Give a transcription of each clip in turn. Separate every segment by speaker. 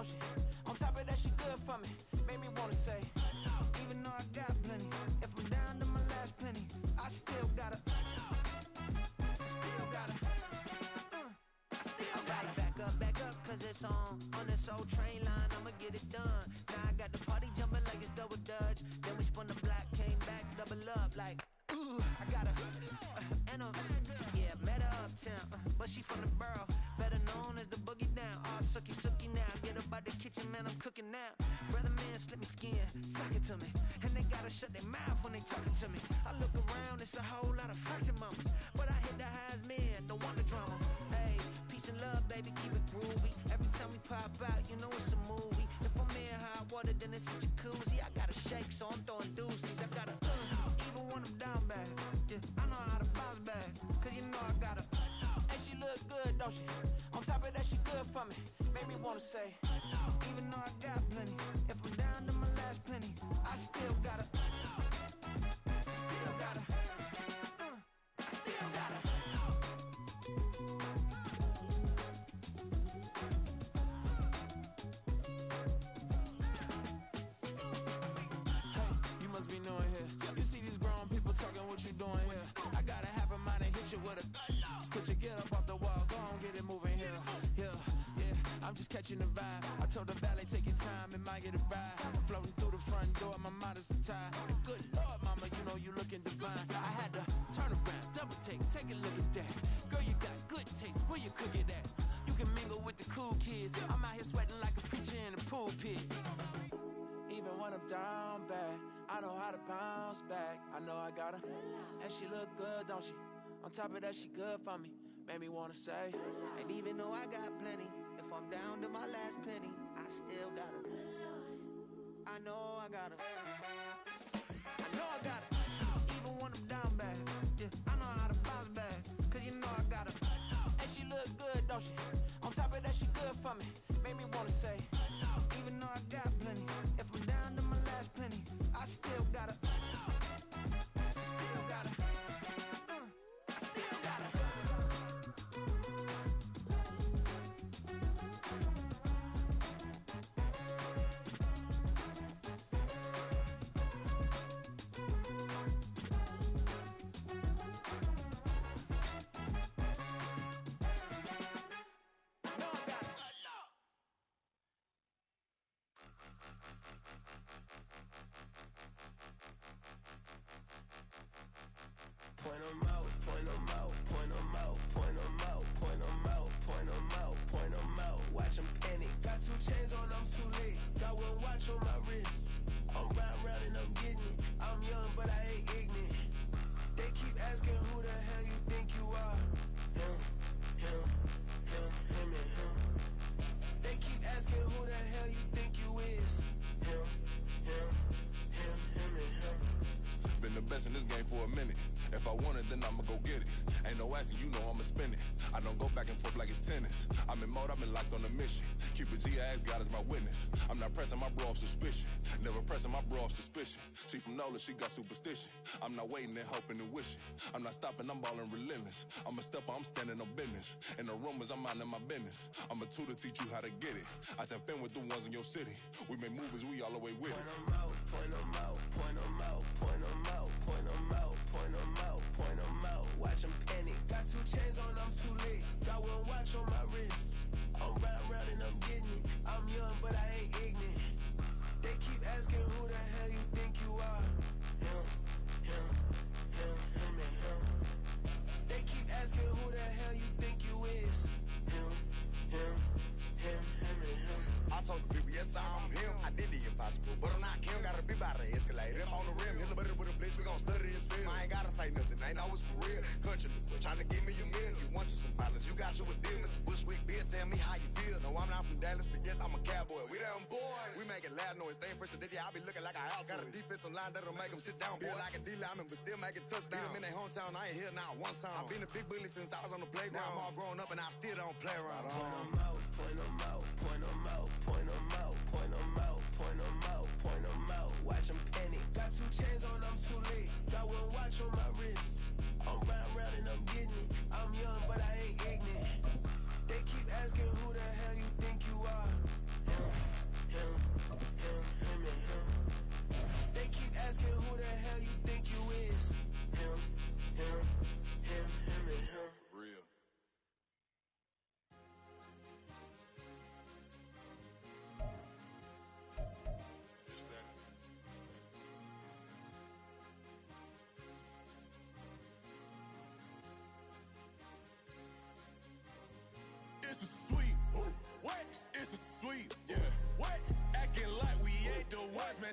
Speaker 1: don't she? On top of that, she good for me. Made me wanna say, even though I got plenty, if I'm down to my last penny, I still gotta, still gotta, still gotta back up, cause it's on this old train line, I'ma get it done. Now I got the party jumping like it's double dutch. Then we spun the block, came back, double up like, ooh, I got a, and yeah, met her uptown, but she from the borough, better known as the boogie down. All sookie now, get up out the kitchen, man, I'm cooking now. Brother man, slip me skin, suck it to me, and they gotta shut their mouth when they talking to me. I look around, it's a whole lot of flexing mamas, but I hit the highs, man, don't want the drama. Hey, peace and love, baby, keep it groovy. Every time we pop out, you know it's a movie. If I'm in hot water, then it's a jacuzzi. I gotta shake, so I'm throwing deuces. I gotta, even when I'm down bad, yeah, I know how to bounce back, cause you know I gotta, and she look good, don't she? On top of that, she good for me. Made me wanna say, even though I got plenty, if I'm down to my last penny, I still gotta, still gotta, still gotta. Hey, you must be new in here. You see these grown people talking, what you doing here? I got a half a mind to hit you with a, just could you get up off the wall, go on, get it moving here. Yeah, I'm just catching the vibe. I told the valet, take your time, it might get a ride. Floating through the front door, my mind is a tie. And good Lord, mama, you know you looking divine. I had to turn around, double take a look at that. Girl, you got good taste, where you cook it at? You can mingle with the cool kids. I'm out here sweating like a preacher in a pulpit. Even when I'm down bad, I know how to bounce back. I know I got her, and she look good, don't she? On top of that, she good for me. Made me wanna say, and even though I got plenty, if I'm down to my last penny, I still got her. I know I got her. I know I got her. Even when I'm down bad, yeah, I know how to bounce back, cause you know I got her. And she look good, don't she? On top of that, she good for me. Made me wanna say, even though I got plenty, if I'm down to my last penny, I still gotta, still gotta, I still gotta.
Speaker 2: Point 'em out, point 'em out, point 'em out, point 'em out, point 'em out, point 'em out, point 'em out. Watch 'em panic. Got 2 chains on, I'm too late. Got 1 watch on my wrist. I'm round and I'm getting it. I'm young, but I ain't ignorant. They keep asking who the hell you think you are. Him and him. They keep asking who the hell you think you is. Him and him.
Speaker 3: Been the best in this game for a minute. If I want it, then I'ma go get it. Ain't no asking, you know I'ma spin it. I don't go back and forth like it's tennis. I'm in mode, I've been locked on a mission. Cupid G, I ask God as my witness. I'm not pressing my bro off suspicion. Never pressing my bro off suspicion. She from Nola, she got superstition. I'm not waiting and hoping and wishing. I'm not stopping, I'm ballin' relentless. I'm a stepper, I'm standing on business. In the rumors, I'm minding my business. I'm a tutor, teach you how to get it. I said, fin with the ones in your city. We make movies, we all the way with it.
Speaker 2: Point 'em out, point 'em out, point 'em out, point 'em out, point 'em out, point 'em out, point 'em out. Watch 'em panic. Got 2 chains on, I'm too late. Got 1 watch on my wrist. I'm round and I'm getting it. I'm young, but I ain't ignorant. They keep asking who the hell you think you are. Him and him. They keep asking who the hell you think you is. Him and him.
Speaker 4: I told the people, yes, I'm him. I did the impossible, but I'm not Kim. Gotta be by the escalator. On the rim, hit the butter with a blitz. We gon' study this film. I ain't gotta say nothing, ain't know it's for real. Country boy, tryna give me a meal. You want you some violence, you got you a deal. Mr. Bushwick, Bill, tell me how you feel. No, I'm not from Dallas, but yes, I'm a cowboy. We them boys. We making loud noise, staying fresh to this. I be looking like a house. Got a defensive line that'll make them sit down. Feel like a D-lineman, but still making touchdowns. Beat them in their hometown, I ain't here now one time. I been a big bully since I was on the playground. Now I'm all grown up and I still don't play around.
Speaker 2: Point 'em out, point 'em out, point 'em out, point 'em out, point 'em out, point 'em out, point 'em out. Watch 'em panic. Got 2 chains on, I'm too late. Got 1 watch on my wrist. I'm round and I'm getting it. I'm young, but I ain't ignorant. They keep asking who the hell you think you are. Him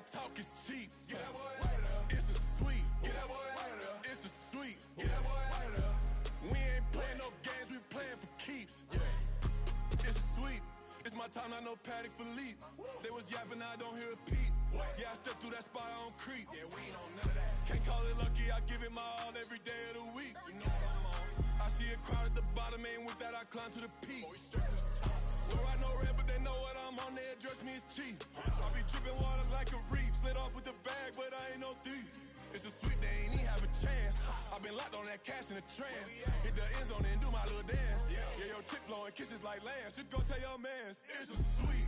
Speaker 3: man, talk is cheap. Get that boy out of there. It's a sweep. Get that boy out of there. It's a sweep. Get that boy out of there. We ain't playing no games, we playing for keeps. Yeah. It's a sweep. It's my time, I know Paddock Philippe. They was yapping, I don't hear a peep. Yeah, I step through that spot, I don't creep. Yeah, we ain't on none of that. Can't call it lucky, I give it my all every day of the week. You know what I'm on. I see a crowd at the bottom, and with that I climb to the peak. Don't ride no red, but they know what I'm on, they address me as chief. I be dripping water like a reef, slid off with the bag, but I ain't no thief. It's a sweep, they ain't even have a chance. I've been locked on that cash in a trance. Hit the end zone and do my little dance. Yeah, your chick blowing kisses like lambs. Should go tell your mans. It's a sweep.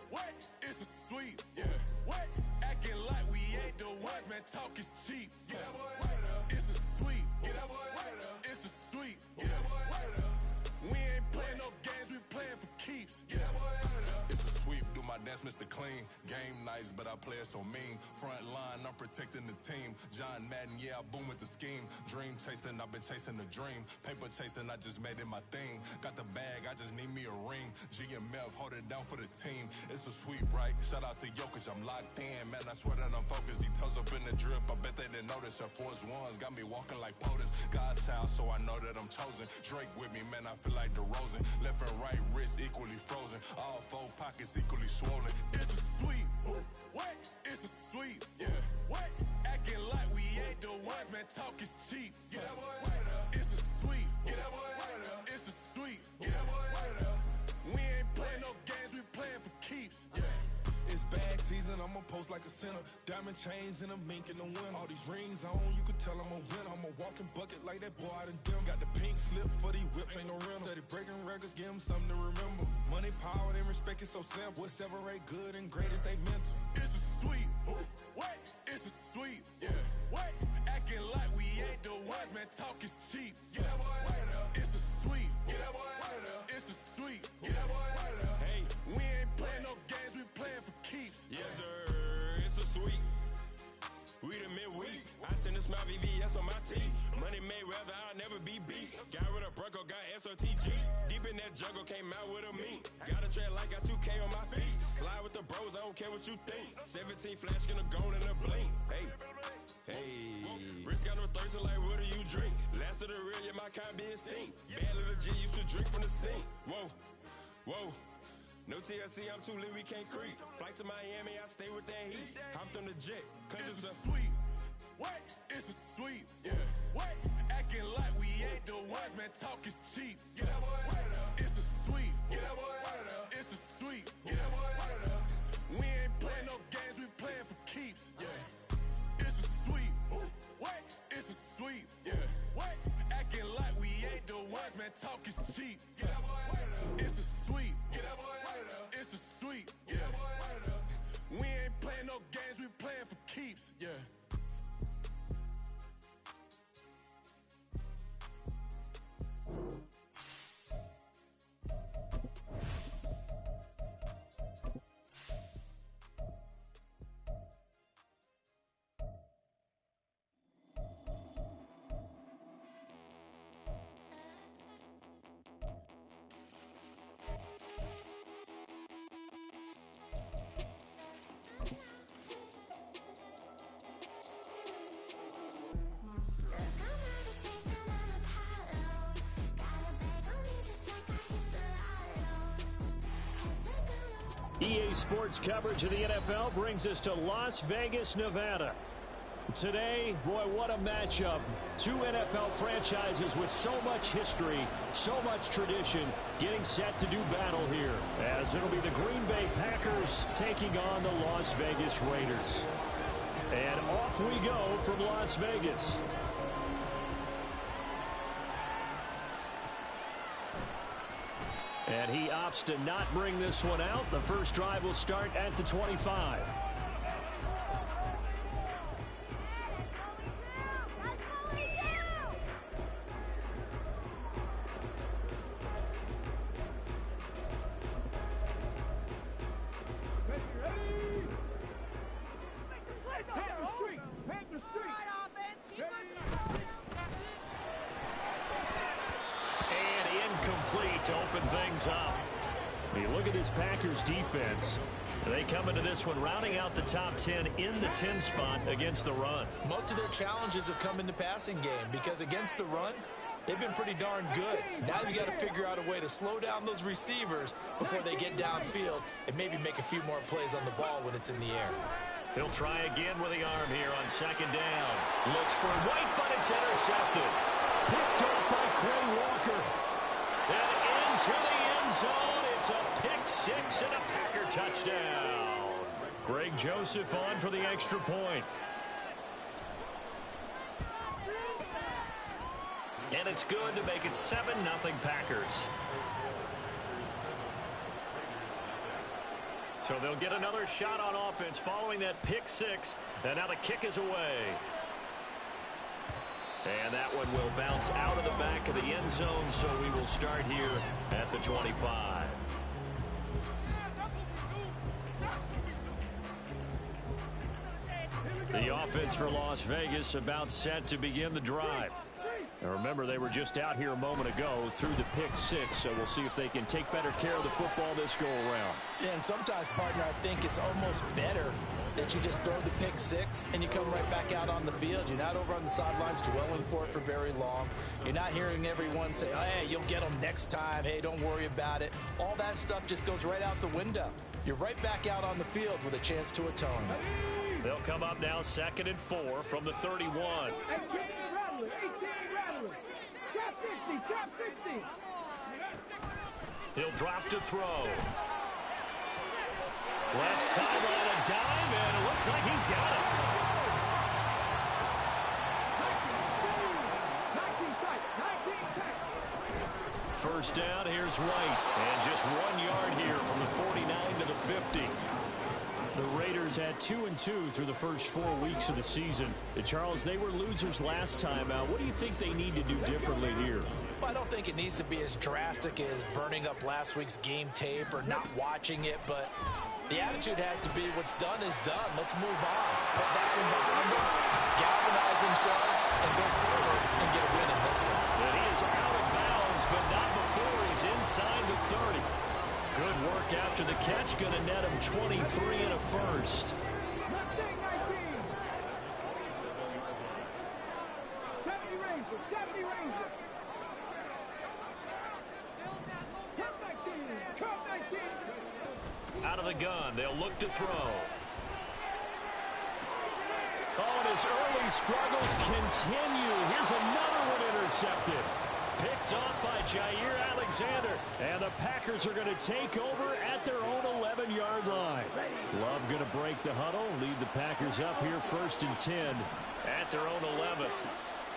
Speaker 3: What? It's a sweep. Yeah. What? Acting like we ain't the ones, man. Talk is cheap. Get that boy out of there. It's a sweep. Get that boy out of there. It's a sweep. Get that boy out of there. We ain't playing no games, we playing for keeps. Get that boy out of there. It's a sweep. Do my dance, Mr. Clean. Game nice, but I play it so mean. Front line, I'm protecting the team. John Madden, yeah, I boom with the scheme. Dream chasing, I've been chasing the dream. Paper chasing, I just made it my thing. Got the bag, I just need me a ring. GMF, hold it down for the team. It's a sweep, right? Shout out to Jokic, I'm locked in. Man, I swear that I'm focused. He toes up in the drip, I bet they didn't notice. Air Force Ones got me walking like POTUS. God's child, so I know that I'm chosen. Drake with me, man, I feel like DeRozan. Left and right wrist equally frozen. All four pockets equally swollen. It's a sweep. What? It's a sweep. Yeah. What? Acting like we ain't the ones, man. Talk is cheap. Get that boy out of there. It's a sweep. Get that boy out of there. It's a sweep. Get that boy out of there. We ain't playing no games, we playing for keeps. Yeah. It's bag season, I'ma post like a sinner. Diamond chains and a mink in the wind. All these rings on, you could tell I'm a winner. I'm a walking bucket like that boy out in dim. Got the pink slip for these whips, ain't no rental. Steady breaking records, give them something to remember. Money, power, and respect is so simple. What separate good and great is they mental. It's a sweep. What? It's a sweep. Yeah. What? Acting like we ain't the ones, man. Talk is cheap. Get that boy out of there. It's a sweep. Get that boy out of there. It's a sweep. Get that boy out of there. Hey, we ain't playing no games, we playing for keeps.
Speaker 5: Yes, sir. It's a sweep. We the midweek. I tend to smile VVS on my teeth. Money made rather I'll never be beat. Got rid of Bronco, got SOTG. Deep in that jungle, came out with a meat. Got a tread like got 2K on my feet. Slide with the bros, I don't care what you think. 17 flash gonna go in a blink. Hey, hey. Wrist got no thirst, like what do you drink? Last of the real, yeah, my kind be extinct. Bad little G used to drink from the sink. Whoa, whoa. No TLC, I'm too lit, we can't creep. Flight to Miami, I stay with that heat. Hopped on the jet, cause it's a sweep. What? It's a sweep. Yeah. What? Acting like we ain't the ones, man. Talk is cheap. Get that boy out of there. It's a sweep. Get that boy out of there. It's a sweep. Get that boy out of there. We ain't playing no games, we playing for keeps. Yeah. It's a sweep. What? It's a sweep. Yeah. What? Acting like we ain't the ones, man. Talk is cheap. Get that boy out of there. It's a sweep. Get that boy out of there. It's a sweep. Get that boy out of there. We ain't playing no games, we playing for keeps. Yeah.
Speaker 6: EA Sports coverage of the NFL brings us to Las Vegas, Nevada. Today, boy, what a matchup. Two NFL franchises with so much history, so much tradition, getting set to do battle here, as it'll be the Green Bay Packers taking on the Las Vegas Raiders. And off we go from Las Vegas. And he opts to not bring this one out. The first drive will start at the 25. To open things up. You look at this Packers defense. They come into this one rounding out the top 10 in the 10 spot against the run.
Speaker 7: Most of their challenges have come in the passing game because against the run, they've been pretty darn good. Now you got to figure out a way to slow down those receivers before they get downfield and maybe make a few more plays on the ball when it's in the air.
Speaker 6: He'll try again with the arm here on second down. Looks for White, but it's intercepted. Picked off by Quay Walker. And into the end zone. It's a pick six and a Packer touchdown. Greg Joseph on for the extra point. And it's good to make it 7-0 Packers. So they'll get another shot on offense following that pick six. And now the kick is away. And that one will bounce out of the back of the end zone, so we will start here at the 25. The offense for Las Vegas about set to begin the drive. And remember, they were just out here a moment ago through the pick six, so we'll see if they can take better care of the football this go-around.
Speaker 7: Yeah, and sometimes, partner, I think it's almost better that you just throw the pick six and you come right back out on the field. You're not over on the sidelines dwelling for it for very long. You're not hearing everyone say, hey, you'll get them next time. Hey, don't worry about it. All that stuff just goes right out the window. You're right back out on the field with a chance to atone.
Speaker 6: They'll come up now 2nd and 4 from the 31. He'll drop to throw. Left sideline a dime, and it looks like he's got it. First down, here's White. And just 1 yard here from the 49 to the 50. The Raiders had 2-2 through the first 4 weeks of the season. Charles, they were losers last time out. What do you think they need to do differently here?
Speaker 7: Well, I don't think it needs to be as drastic as burning up last week's game tape or not watching it, but the attitude has to be what's done is done. Let's move on. Put that one behind them, galvanize themselves, and go forward and get a win in this one.
Speaker 6: And he is out of bounds, but not before he's inside the 30. Good work after the catch. Going to net him 23 and a first. Out of the gun, they'll look to throw. Oh, and his early struggles continue. Here's another one intercepted. Picked off by Jair Alexander. And the Packers are going to take over at their own 11-yard line. Love going to break the huddle, lead the Packers up here 1st and 10 at their own 11.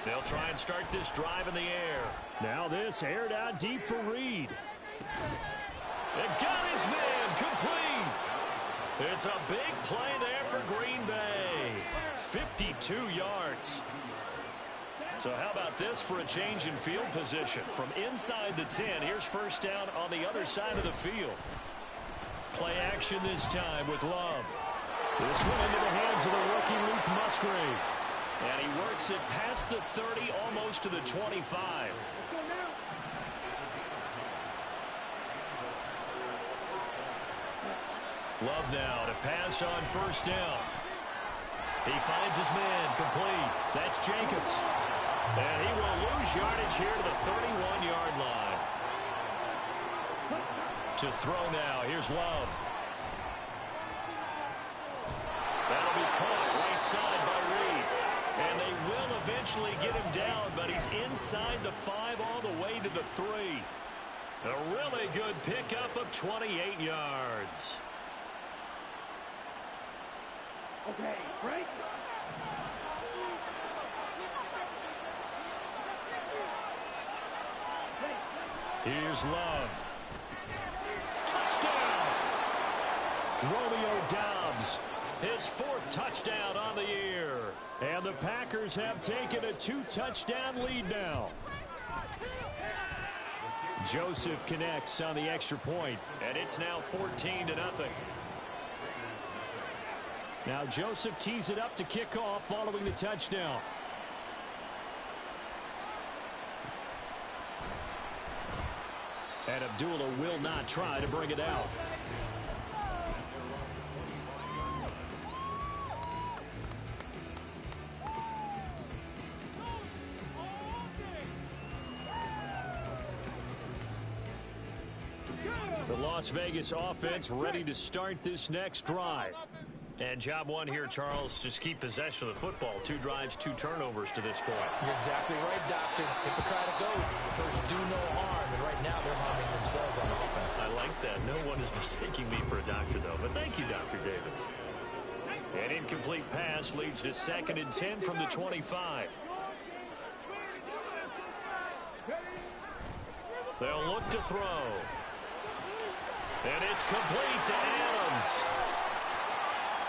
Speaker 6: They'll try and start this drive in the air. Now this aired out deep for Reed. And got his man complete. It's a big play there for Green Bay. 52 yards. So how about this for a change in field position? From inside the 10, here's first down on the other side of the field. Play action this time with Love. This one into the hands of the rookie Luke Musgrave. And he works it past the 30, almost to the 25. Love now to pass on first down. He finds his man complete. That's Jacobs. And he will lose yardage here to the 31-yard line. To throw now, here's Love. That'll be caught right side by Reed. And they will eventually get him down, but he's inside the 5 all the way to the 3. A really good pickup of 28 yards.
Speaker 8: Okay, break.
Speaker 6: Here's Love. Touchdown! Romeo Doubs, his 4th touchdown on the year. And the Packers have taken a 2-touchdown lead now. Joseph connects on the extra point, and it's now 14-0. Now Joseph tees it up to kick off following the touchdown. And Abdullah will not try to bring it out. Las Vegas offense ready to start this next drive.
Speaker 9: And job one here, Charles, just keep possession of the football. 2 drives, 2 turnovers to this point.
Speaker 7: You're exactly right, Doctor. Hippocratic oath. First, do no harm. And right now, they're harming themselves on offense.
Speaker 9: I like that. No one is mistaking me for a doctor, though. But thank you, Dr. Davis.
Speaker 6: An incomplete pass leads to 2nd and 10 from the 25. They'll look to throw. And it's complete to Adams.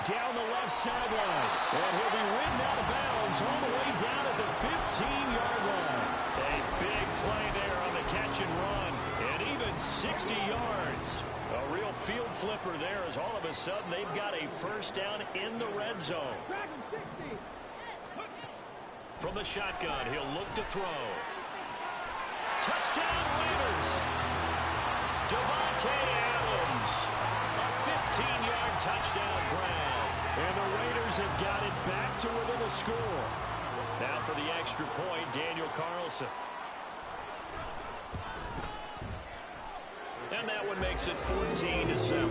Speaker 6: Down the left sideline. And he'll be ridden out of bounds all the way down at the 15-yard line. A big play there on the catch and run. And even 60 yards. A real field flipper there as all of a sudden they've got a first down in the red zone. From the shotgun, he'll look to throw. Touchdown Raiders. Davante Adams. A 15-yard touchdown grab. And the Raiders have got it back to within a score. Now for the extra point, Daniel Carlson. And that one makes it 14-7.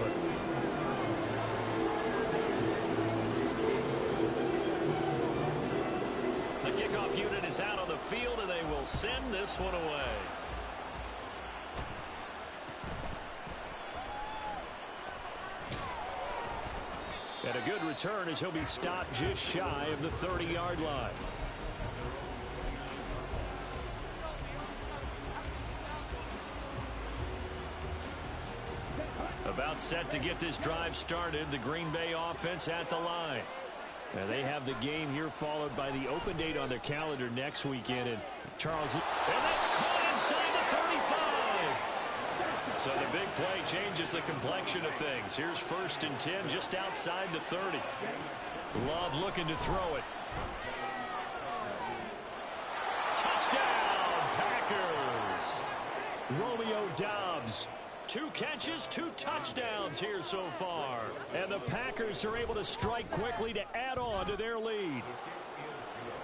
Speaker 6: The kickoff unit is out on the field, and they will send this one away. And a good return as he'll be stopped just shy of the 30-yard line. About set to get this drive started, the Green Bay offense at the line. Now they have the game here followed by the open date on their calendar next weekend. And Charles, and that's caught inside the 35. So the big play changes the complexion of things. Here's 1st and 10 just outside the 30. Love looking to throw it. Touchdown, Packers. Romeo Doubs. 2 catches, 2 touchdowns here so far. And the Packers are able to strike quickly to add on to their lead.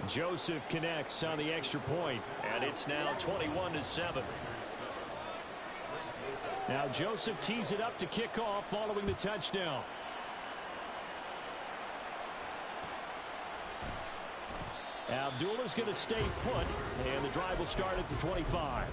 Speaker 6: Joseph connects on the extra point, and it's now 21-7. Now Joseph tees it up to kick off following the touchdown. Abdullah's going to stay put, and the drive will start at the 25.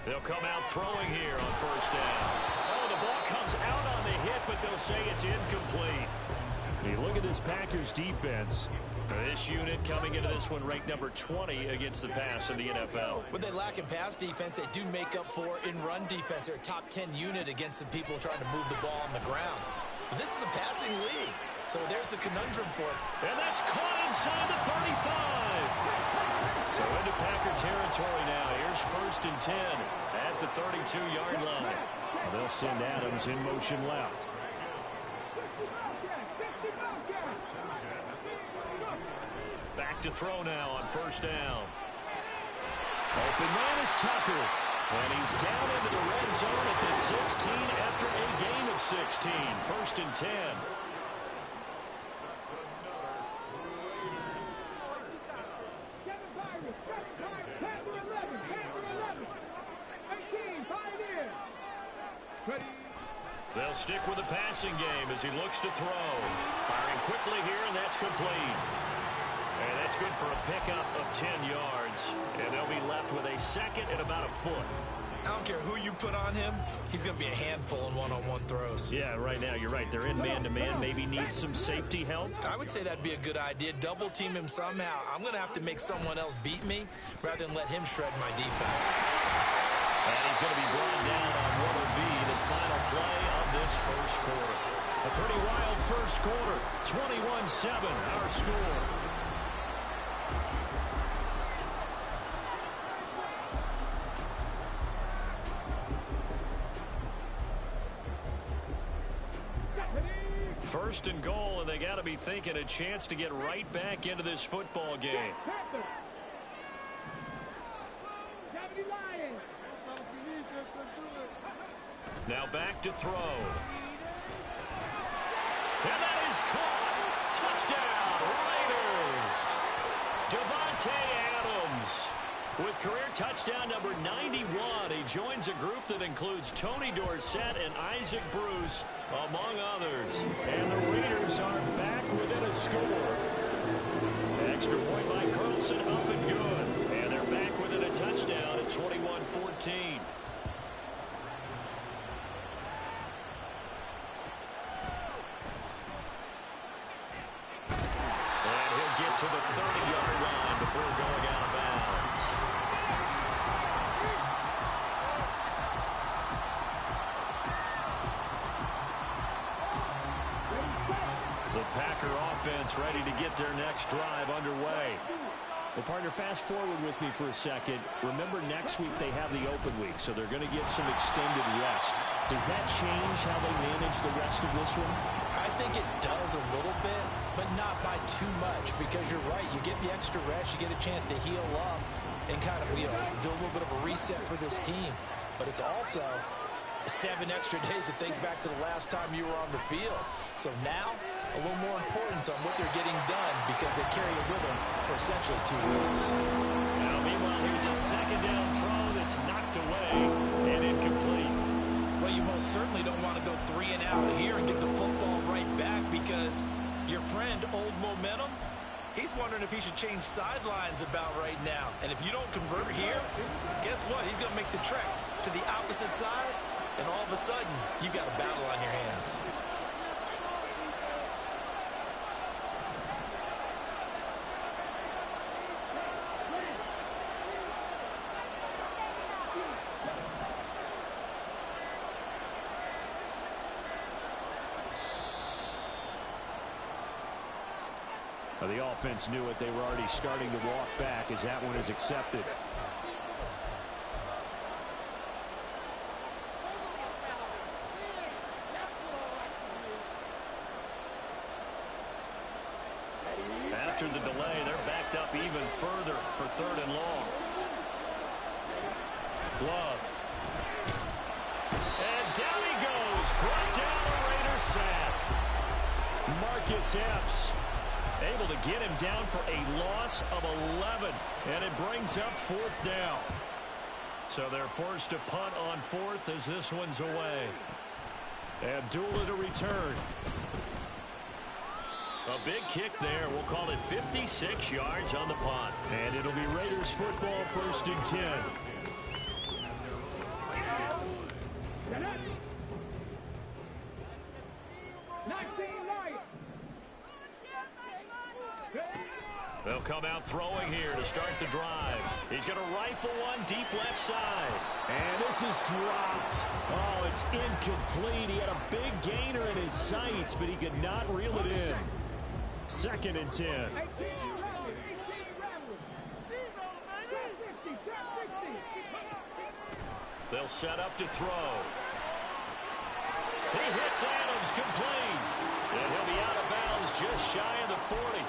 Speaker 6: They'll come out throwing here on 1st down. Oh, the ball comes out on the hit, but they'll say it's incomplete. Hey, look at this Packers defense. This unit coming into this one ranked number 20 against the pass in the NFL.
Speaker 7: What they lack in pass defense, they do make up for in run defense. They're a top 10 unit against the people trying to move the ball on the ground. But this is a passing league, so there's the conundrum for it.
Speaker 6: And that's caught inside the 35. So into Packer territory now. Here's 1st and 10 at the 32-yard line. They'll send Adams in motion left. Back to throw now on 1st down. Open man is Tucker. And he's down into the red zone at the 16 after a gain of 16. 1st and 10. They'll stick with the passing game as he looks to throw. Firing quickly here, and that's complete. And that's good for a pickup of 10 yards. And they'll be left with a 2nd and about a foot.
Speaker 7: I don't care who you put on him. He's going to be a handful in one-on-one throws.
Speaker 6: Yeah, right now, you're right. They're in man-to-man. Maybe needs some safety help.
Speaker 7: I would say that'd be a good idea. Double team him somehow. I'm going to have to make someone else beat me rather than let him shred my defense.
Speaker 6: And he's going to be brought down on what will be the final play of this 1st quarter. A pretty wild 1st quarter. 21-7, our score. First and goal, and they got to be thinking a chance to get right back into this football game. Now back to throw. And that is caught. touchdown, Raiders. Davante Adams with career touchdown number 91. He joins a group that includes Tony Dorsett and Isaac Bruce, among others. And the Raiders are back within a score. Extra point by Carlson, up and good. And they're back within a touchdown at 21-14. And he'll get to the 30-yard line before going out of bounds. The Packer offense ready to get their next drive underway. Well, partner, fast forward with me for a second. Remember, next week they have the open week, so they're going to get some extended rest. Does that change how they manage the rest of this one?
Speaker 7: I think it does a little bit, but not by too much, because you're right. You get the extra rest, you get a chance to heal up and kind of, do a little bit of a reset for this team. But it's also 7 extra days to think back to the last time you were on the field. So now, a little more importance on what they're getting done, because they carry it with them for essentially 2 weeks.
Speaker 6: Now, meanwhile, here's a second down throw that's knocked away and incomplete.
Speaker 7: Well, you most certainly don't want to go 3 and out here and get the football right back, because your friend, Old Momentum, he's wondering if he should change sidelines about right now. And if you don't convert here, guess what? He's going to make the trek to the opposite side, and all of a sudden, you've got a battle on your hands.
Speaker 6: The offense knew it. They were already starting to walk back as that one is accepted. After the delay, they're backed up even further for 3rd and long. Love. And down he goes. Brought down a Raiders sack. Marcus Epps able to get him down for a loss of 11. And it brings up 4th down. So they're forced to punt on 4th as this one's away. Abdullah to return. A big kick there. We'll call it 56 yards on the punt. And it'll be Raiders football, 1st and 10. They'll come out throwing here to start the drive. He's going to rifle one deep left side. And this is dropped. Oh, it's incomplete. He had a big gainer in his sights, but he could not reel it in. 2nd and 10. They'll set up to throw. He hits Adams complete. And he'll be out of bounds just shy of the 40.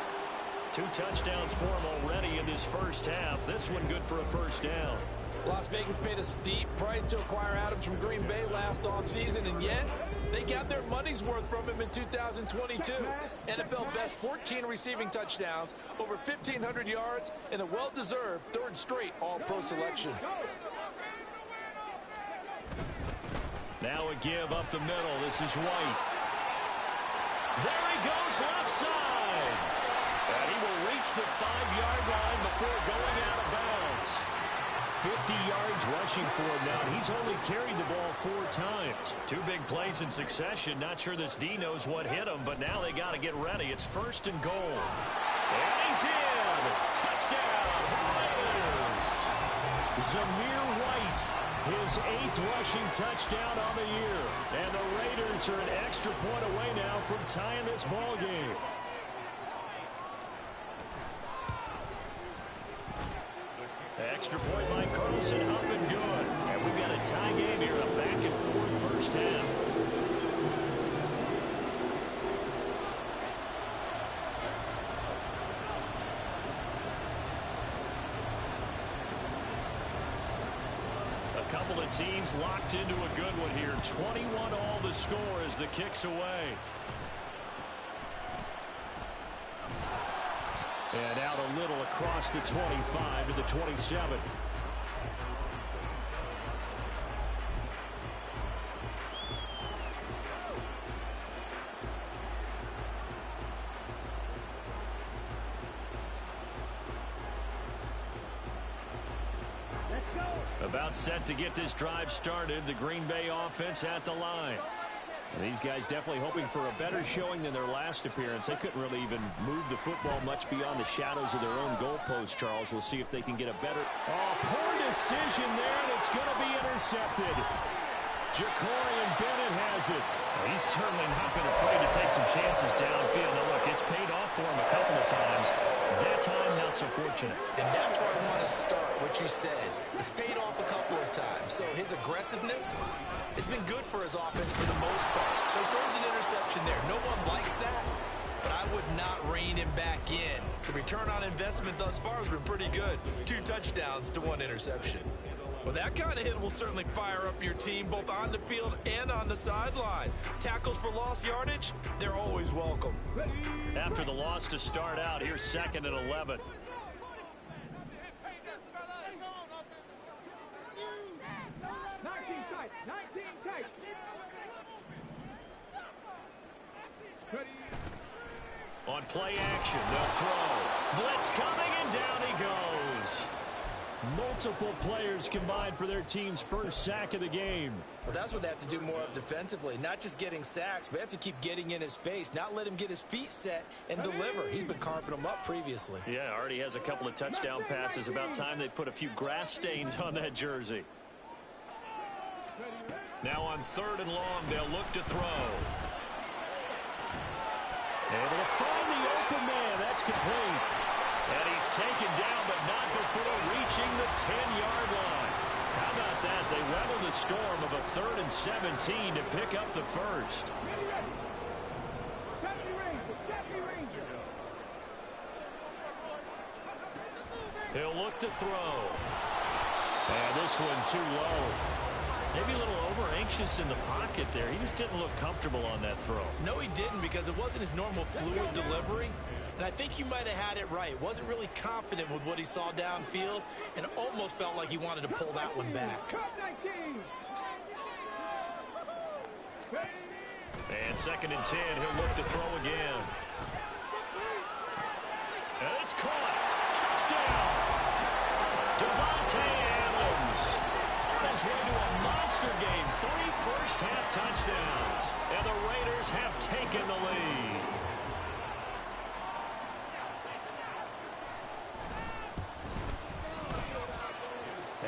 Speaker 6: 2 touchdowns for him already in this first half. This one good for a 1st down.
Speaker 7: Las Vegas paid a steep price to acquire Adams from Green Bay last offseason, and yet they got their money's worth from him in 2022. NFL best 14 receiving touchdowns, over 1,500 yards, and a well-deserved 3rd straight All-Pro selection.
Speaker 6: Now a give up the middle. This is White. There he goes left side. And he will reach the 5-yard line before going out of bounds. 50 yards rushing for him now. He's only carried the ball 4 times. 2 big plays in succession. Not sure this D knows what hit him, but now they got to get ready. It's 1st and goal. And he's in. Touchdown, Raiders. Zamir White, his 8th rushing touchdown on the year. And the Raiders are an extra point away now from tying this ball game. Extra point by Carlson, up and good. And we've got a tie game here, a back and forth 1st half. A couple of teams locked into a good one here. 21 all the score as the kick's away. And out a little across the 25 to the 27. About set to get this drive started. The Green Bay offense at the line. These guys definitely hoping for a better showing than their last appearance. They couldn't really even move the football much beyond the shadows of their own goalpost, Charles. We'll see if they can get a better... Oh, poor decision there, and it's going to be intercepted. Jacorian Bennett has it. He's certainly not been afraid to take some chances downfield. Now, look, it's paid off for him a couple of times. That time, not so fortunate.
Speaker 7: And that's where I want to start, what you said. It's paid off a couple of times. So his aggressiveness has been good for his offense for the most part. So he throws an interception there. No one likes that, but I would not rein him back in. The return on investment thus far has been pretty good. 2 touchdowns to 1 interception. Well, that kind of hit will certainly fire up your team both on the field and on the sideline. Tackles for lost yardage, they're always welcome.
Speaker 6: After the loss to start out, here's 2nd and 11. On play action, they'll throw. Blitz coming, and down he goes. Multiple players combined for their team's first sack of the game.
Speaker 7: Well, that's what they have to do more of defensively. Not just getting sacks, but they have to keep getting in his face, not let him get his feet set and deliver. He's been carving them up previously.
Speaker 6: Yeah, already has a couple of touchdown passes. About time they put a few grass stains on that jersey. Now on 3rd and long, they'll look to throw. Able to find the open man. That's complete. And he's taken down, but not before reaching the 10-yard line. How about that? They weathered the storm of a 3rd and 17 to pick up the first. He'll look to throw. And this one too low. Maybe a little over-anxious in the pocket there. He just didn't look comfortable on that throw.
Speaker 7: No, he didn't, because it wasn't his normal fluid delivery. And I think you might have had it right. Wasn't really confident with what he saw downfield and almost felt like he wanted to pull that one back.
Speaker 6: And 2nd and 10, he'll look to throw again. And it's caught. Touchdown. Devontae Adams. On his way to a monster game. 3 first-half touchdowns. And the Raiders have taken the lead.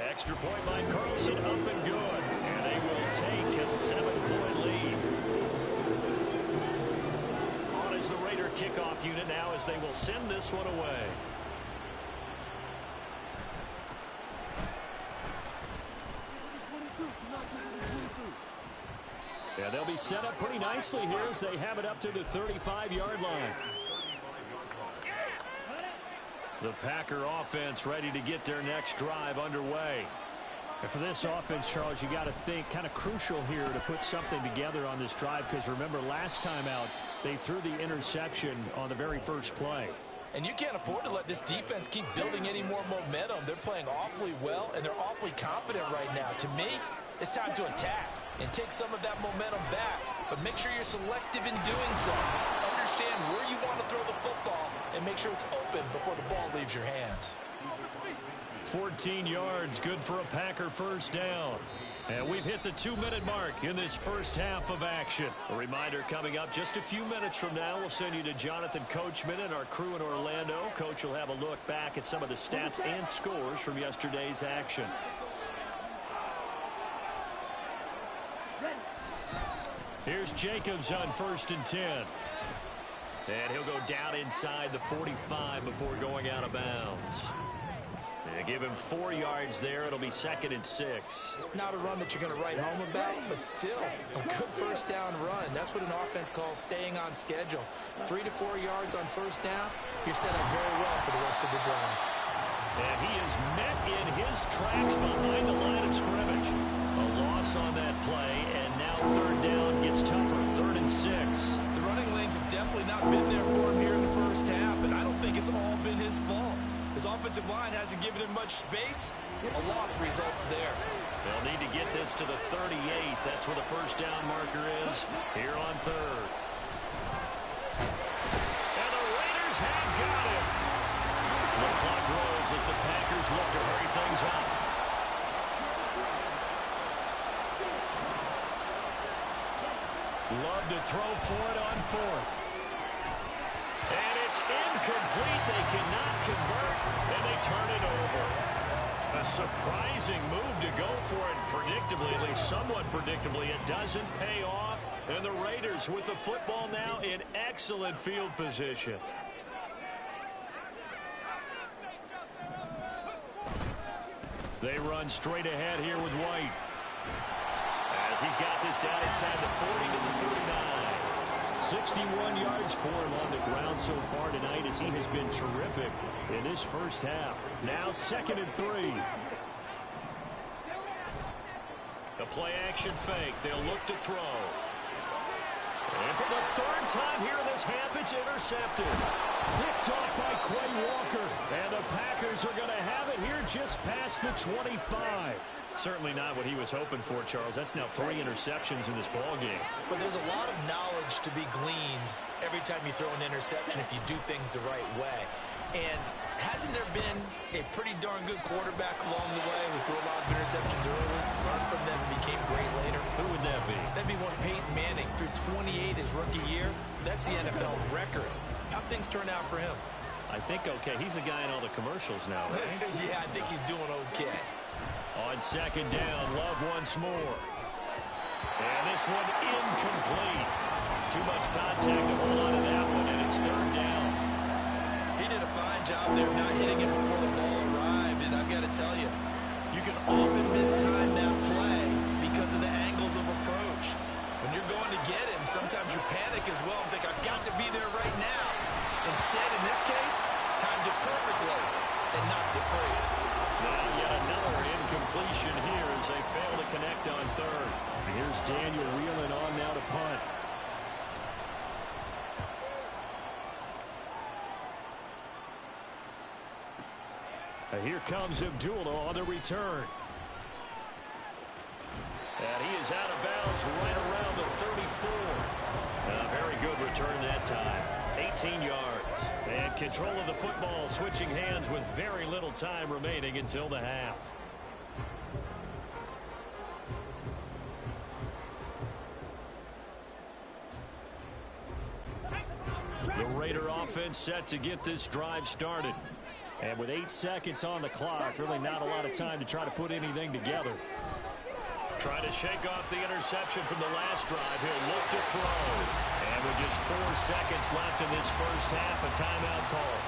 Speaker 6: Extra point by Carlson, up and good. And they will take a 7-point lead. On is the Raider kickoff unit now as they will send this one away. Yeah, they'll be set up pretty nicely here as they have it up to the 35-yard line. The Packer offense ready to get their next drive underway. And for this offense, Charles, you got to think kind of crucial here to put something together on this drive, because remember last time out they threw the interception on the very first play.
Speaker 7: And you can't afford to let this defense keep building any more momentum. They're playing awfully well, and they're awfully confident right now. To me, it's time to attack and take some of that momentum back, but make sure you're selective in doing so. Understand where you want to throw the football and make sure it's open before the ball leaves your hands.
Speaker 6: 14 yards, good for a Packer first down. And we've hit the 2-minute mark in this first half of action. A reminder, coming up just a few minutes from now, we'll send you to Jonathan Coachman and our crew in Orlando. Coach will have a look back at some of the stats and scores from yesterday's action. Here's Jacobs on 1st and 10. And he'll go down inside the 45 before going out of bounds. They give him 4 yards there. It'll be 2nd and 6.
Speaker 7: Not a run that you're going to write home about, but still a good first down run. That's what an offense calls staying on schedule. 3 to 4 yards on first down, you're set up very well for the rest of the drive.
Speaker 6: And he is met in his tracks behind the line of scrimmage. A loss on that play, and now 3rd down gets tougher. 3rd and 6.
Speaker 7: The running lanes have definitely not been there for him here in the first half, and I don't think it's all been offensive line hasn't given him much space. A loss results there.
Speaker 6: They'll need to get this to the 38. That's where the first down marker is here on third. And the Raiders have got it. The clock rolls as the Packers look to hurry things up. Love to throw for it on fourth. And it's incomplete. They cannot convert, and they turn it over. A surprising move to go for it predictably, at least somewhat predictably. It doesn't pay off, and the Raiders with the football now in excellent field position. They run straight ahead here with White. As he's got this down inside the 40 to the 39. 61 yards for him on the ground so far tonight as he has been terrific in this first half. Now 2nd and 3. The play action fake. They'll look to throw. And for the third time here in this half, it's intercepted. Picked off by Quay Walker. And the Packers are going to have it here just past the 25. Certainly not what he was hoping for, Charles. That's now 3 interceptions in this ball game.
Speaker 7: But there's a lot of knowledge to be gleaned every time you throw an interception if you do things the right way. And hasn't there been a pretty darn good quarterback along the way who threw a lot of interceptions early, learned from them, and became great later?
Speaker 6: Who would that be?
Speaker 7: That'd be one Peyton Manning. Threw 28 his rookie year. That's the NFL record. How'd things turn out for him?
Speaker 6: I think okay. He's a guy in all the commercials now, right?
Speaker 7: Yeah, I think he's doing okay.
Speaker 6: On 2nd down, Love once more. And this one incomplete. Too much contact to hold on to that one, and it's 3rd down.
Speaker 7: He did a fine job there not hitting it before the ball arrived, and I've got to tell you, you can often mistime that play because of the angles of approach. When you're going to get him, sometimes you panic as well and think, I've got to be there right now. Instead, in this case, timed it perfectly and knocked it free.
Speaker 6: Now yet another incompletion here as they fail to connect on 3rd. Here's Daniel wheeling on now to punt. Here comes Abdullah on the return. And he is out of bounds right around the 34. A very good return that time. 18 yards. And control of the football switching hands with very little time remaining until the half. The Raider offense set to get this drive started. And with 8 seconds on the clock, really not a lot of time to try to put anything together. Trying to shake off the interception from the last drive. He'll look to throw. And with just 4 seconds left in this first half, a timeout call.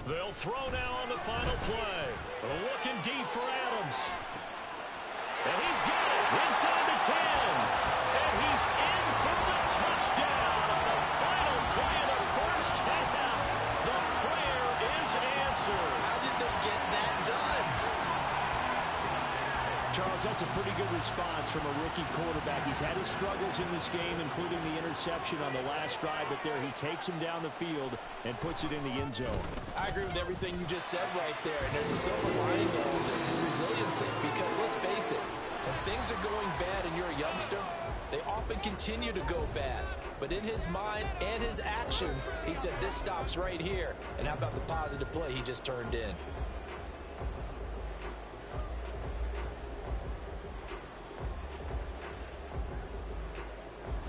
Speaker 6: They'll throw now on the final play. Looking deep for Adams. And he's got it inside the 10. And he's in for the touchdown on the final play of the first half. The prayer is answered.
Speaker 7: How did they get that done?
Speaker 6: Charles, that's a pretty good response from a rookie quarterback. He's had his struggles in this game, including the interception on the last drive, but there he takes him down the field and puts it in the end zone.
Speaker 7: I agree with everything you just said right there, and there's a silver lining to all this, is resiliency, because let's face it, when things are going bad and you're a youngster, they often continue to go bad. But in his mind and his actions, he said, this stops right here. And how about the positive play he just turned in?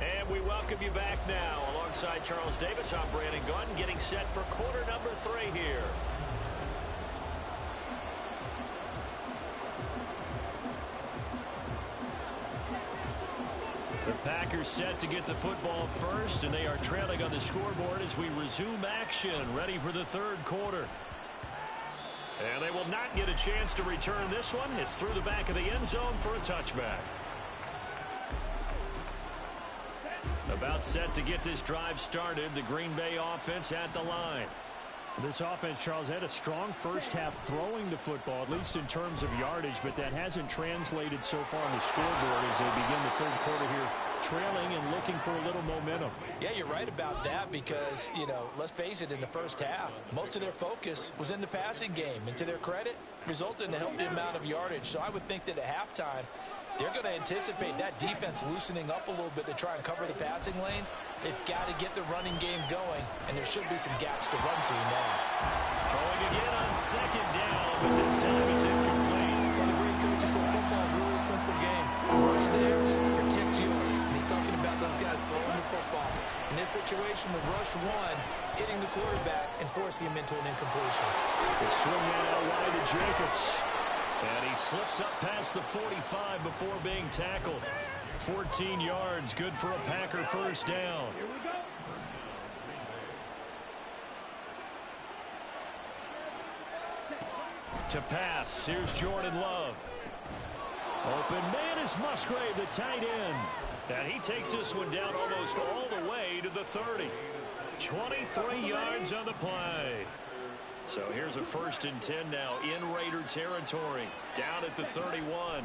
Speaker 6: And we welcome you back now. Alongside Charles Davis, I'm Brandon Gunn, getting set for quarter number 3 here. The Packers set to get the football first, and they are trailing on the scoreboard as we resume action, ready for the 3rd quarter. And they will not get a chance to return this one. It's through the back of the end zone for a touchback. About set to get this drive started. The Green Bay offense at the line.
Speaker 10: This offense, Charles, had a strong first half throwing the football, at least in terms of yardage, but that hasn't translated so far on the scoreboard as they begin the third quarter here, trailing and looking for a little momentum.
Speaker 7: Yeah, you're right about that because, let's face it, in the first half, most of their focus was in the passing game. And to their credit, resulted in a healthy amount of yardage. So I would think that at halftime, they're going to anticipate that defense loosening up a little bit to try and cover the passing lanes. They've got to get the running game going, and there should be some gaps to run through now.
Speaker 6: Throwing again on second down, but this time it's incomplete.
Speaker 7: One of the great coaches said football is a really simple game. Rush theirs, protect yours. And he's talking about those guys throwing the football. In this situation, the rush one, hitting the quarterback and forcing him into an incompletion.
Speaker 6: They swing that out wide to Jacobs. And he slips up past the 45 before being tackled. 14 yards, good for a Packer first down. To pass, here's Jordan Love. Open man is Musgrave, the tight end. And he takes this one down almost all the way to the 30. 23 yards on the play. So here's a 1st and 10 now in Raider territory. Down at the 31.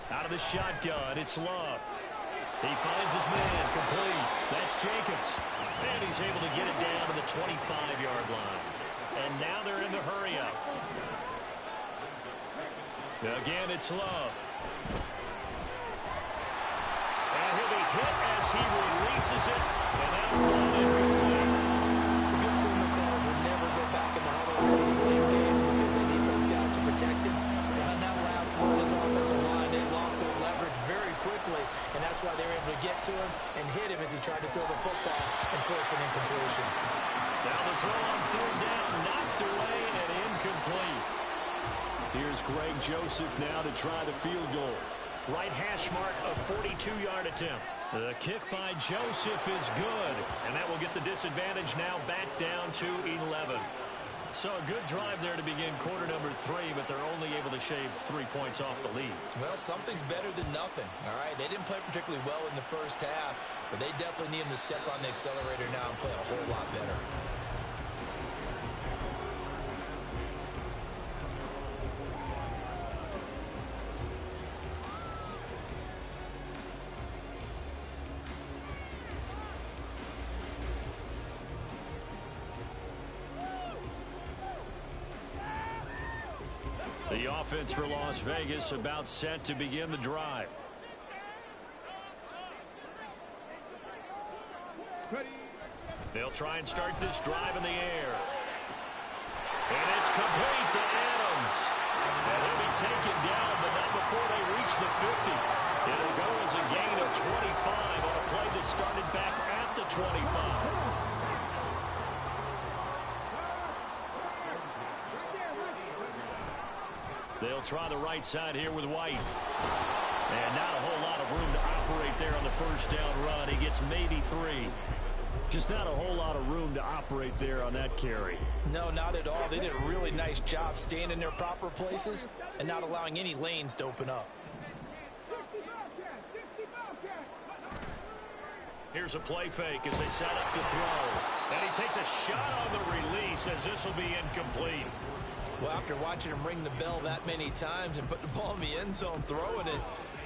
Speaker 6: Out of the shotgun, it's Love. He finds his man, complete. That's Jacobs. And he's able to get it down to the 25-yard line. And now they're in the hurry-up. Again, it's Love. And he'll be hit as he releases it. And that'll fall incomplete.
Speaker 7: The good signal calls will never go back in the huddle and the blame game because they need those guys to protect him. And on that last one, his offensive line, they lost their leverage very quickly, and that's why they were able to get to him and hit him as he tried to throw the football and force an incompletion.
Speaker 6: Now the throw on third down, knocked away and incomplete. Here's Greg Joseph now to try the field goal. Right hash mark, a 42-yard attempt. The kick by Joseph is good, and that will get the disadvantage now back down to 11. So a good drive there to begin quarter number 3, but they're only able to shave 3 points off the lead.
Speaker 7: Well, something's better than nothing, all right? They didn't play particularly well in the first half, but they definitely need them to step on the accelerator now and play a whole lot better.
Speaker 6: The offense for Las Vegas about set to begin the drive. They'll try and start this drive in the air. And it's complete to Adams. And he'll be taken down, but not before they reach the 50. It'll go as a gain of 25 on a play that started back at the 25. They'll try the right side here with White. And not a whole lot of room to operate there on the first down run. He gets maybe 3. Just not a whole lot of room to operate there on that carry.
Speaker 7: No, not at all. They did a really nice job staying in their proper places and not allowing any lanes to open up.
Speaker 6: Here's a play fake as they set up to throw. And he takes a shot on the release as this will be incomplete.
Speaker 7: Well, after watching him ring the bell that many times and put the ball in the end zone throwing it,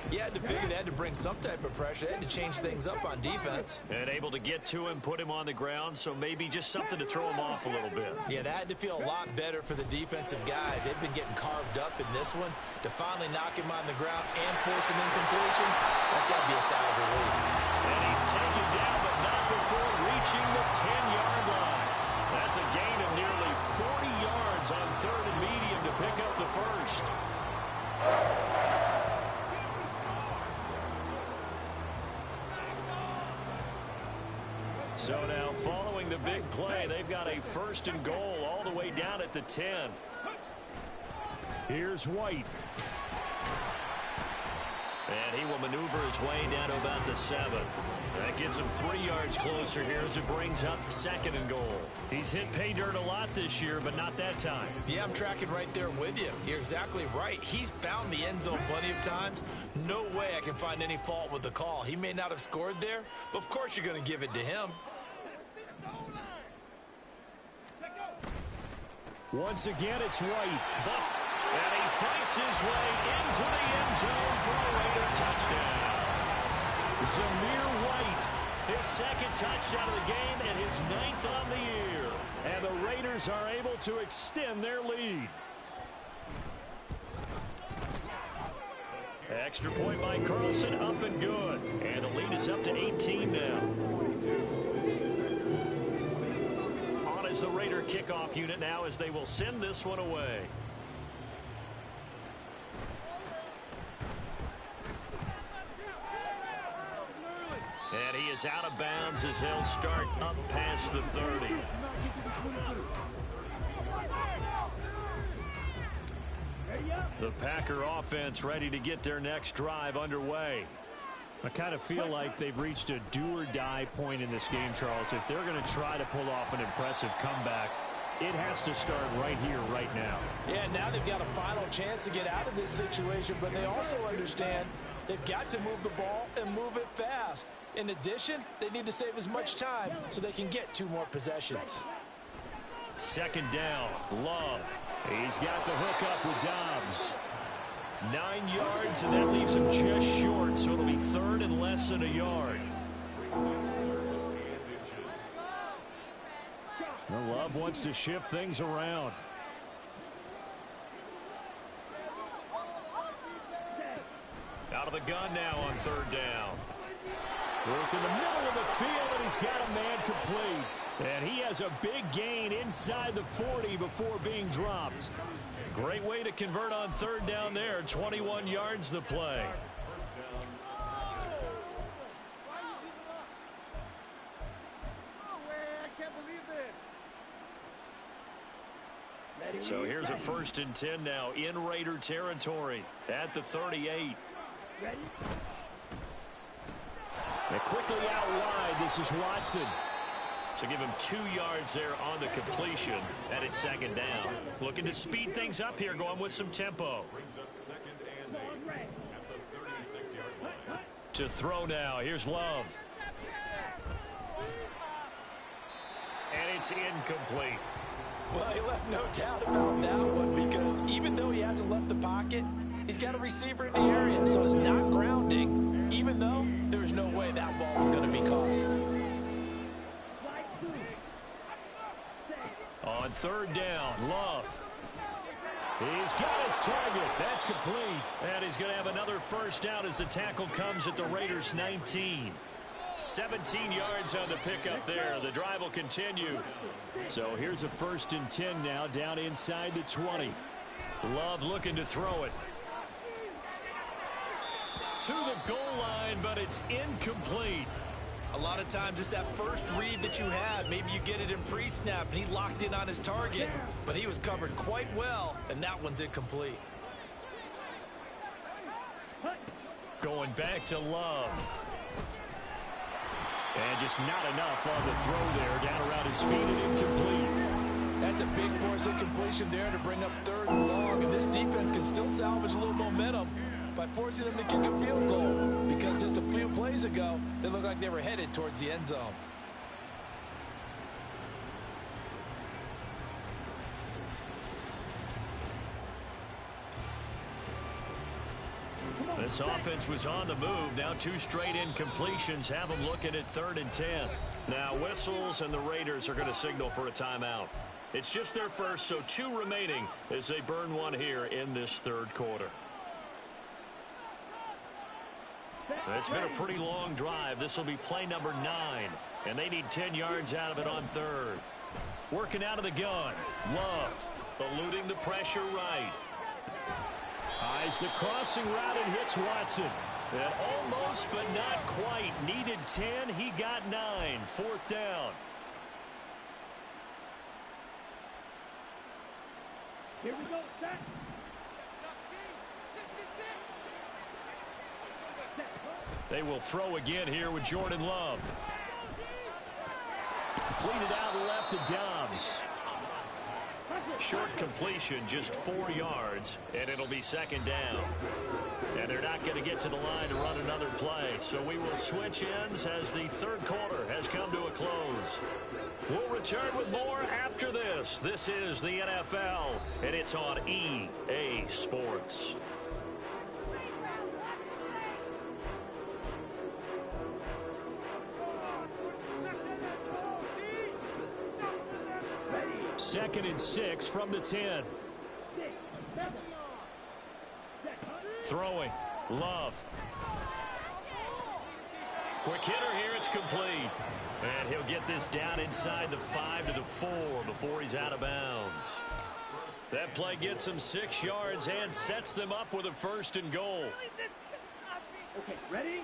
Speaker 7: you had to figure they had to bring some type of pressure. They had to change things up on defense.
Speaker 6: And able to get to him, put him on the ground, so maybe just something to throw him off a little bit.
Speaker 7: Yeah, that had to feel a lot better for the defensive guys. They've been getting carved up in this one. To finally knock him on the ground and force an incompletion, that's got to be a sigh of relief.
Speaker 6: And he's taken down, but not before reaching the 10-yard line. That's a gain of nearly 40 yards on third and medium to pick up the first. So now, following the big play, they've got a 1st and goal all the way down at the 10.
Speaker 10: Here's White.
Speaker 6: And he will maneuver his way down to about the 7. That gets him 3 yards closer here as it brings up 2nd and goal. He's hit pay dirt a lot this year, but not that time.
Speaker 7: Yeah, I'm tracking right there with you. You're exactly right. He's found the end zone plenty of times. No way I can find any fault with the call. He may not have scored there, but of course you're going to give it to him.
Speaker 6: Once again, it's White. And he fights his way into the end zone for a Raider touchdown. Zamir White, his 2nd touchdown of the game and his 9th on the year. And the Raiders are able to extend their lead. Extra point by Carlson, up and good. And the lead is up to 18 now. On is the Raider kickoff unit now as they will send this one away. And he is out of bounds as they'll start up past the 30. The Packer offense ready to get their next drive underway. I kind of feel like they've reached a do-or-die point in this game, Charles. If they're going to try to pull off an impressive comeback, it has to start right here, right now.
Speaker 7: Yeah, now they've got a final chance to get out of this situation, but they also understand they've got to move the ball and move it fast. In addition, they need to save as much time so they can get 2 more possessions.
Speaker 6: 2nd down, Love. He's got the hook up with Dobbs. 9 yards, and that leaves him just short, so it'll be 3rd and less than a yard. Well, Love wants to shift things around. Out of the gun now on 3rd down. Work in the middle of the field, and he's got a man complete. And he has a big gain inside the 40 before being dropped. Great way to convert on 3rd down there. 21 yards the play. So here's a 1st and 10 now in Raider territory at the 38. And quickly out wide, this is Watson. So give him 2 yards there on the completion, and it's 2nd down. Looking to speed things up here, going with some tempo. To throw now, here's Love. And it's incomplete.
Speaker 7: Well, he left no doubt about that one because even though he hasn't left the pocket, he's got a receiver in the area, so it's not grounding, even though there's no way that ball was going to be caught.
Speaker 6: On 3rd down, Love. He's got his target. That's complete. And he's going to have another 1st down as the tackle comes at the Raiders' 19. 17 yards on the pickup there. The drive will continue. So here's a 1st and 10 now down inside the 20. Love looking to throw it. To the goal line, but it's incomplete.
Speaker 7: A lot of times it's that first read that you have. Maybe you get it in pre-snap, and he locked in on his target, but he was covered quite well, and that one's incomplete.
Speaker 6: Going back to Love. And just not enough on the throw there. Down around his feet and incomplete.
Speaker 7: That's a big force incompletion there to bring up 3rd and long, and this defense can still salvage a little momentum by forcing them to kick a field goal, because just a few plays ago, they looked like they were headed towards the end zone.
Speaker 6: This offense was on the move. Now 2 straight incompletions have them looking at 3rd and 10. Now whistles, and the Raiders are going to signal for a timeout. It's just their first, so 2 remaining as they burn one here in this 3rd quarter. It's been a pretty long drive. This will be play number 9, and they need 10 yards out of it on 3rd. Working out of the gun. Love eluding the pressure right. Eyes the crossing route and hits Watson. And almost, but not quite. Needed 10. He got 9. 4th down.
Speaker 8: Here we go, set.
Speaker 6: They will throw again here with Jordan Love. Completed out left to Dobbs. Short completion, just 4 yards, and it'll be second down. And they're not going to get to the line to run another play. So we will switch ends as the third quarter has come to a close. We'll return with more after this. This is the NFL, and it's on EA Sports. Second and 6 from the 10. Throwing. Love. Quick hitter here. It's complete. And he'll get this down inside the 5 to the 4 before he's out of bounds. That play gets him 6 yards and sets them up with a 1st and goal.
Speaker 8: Okay, ready?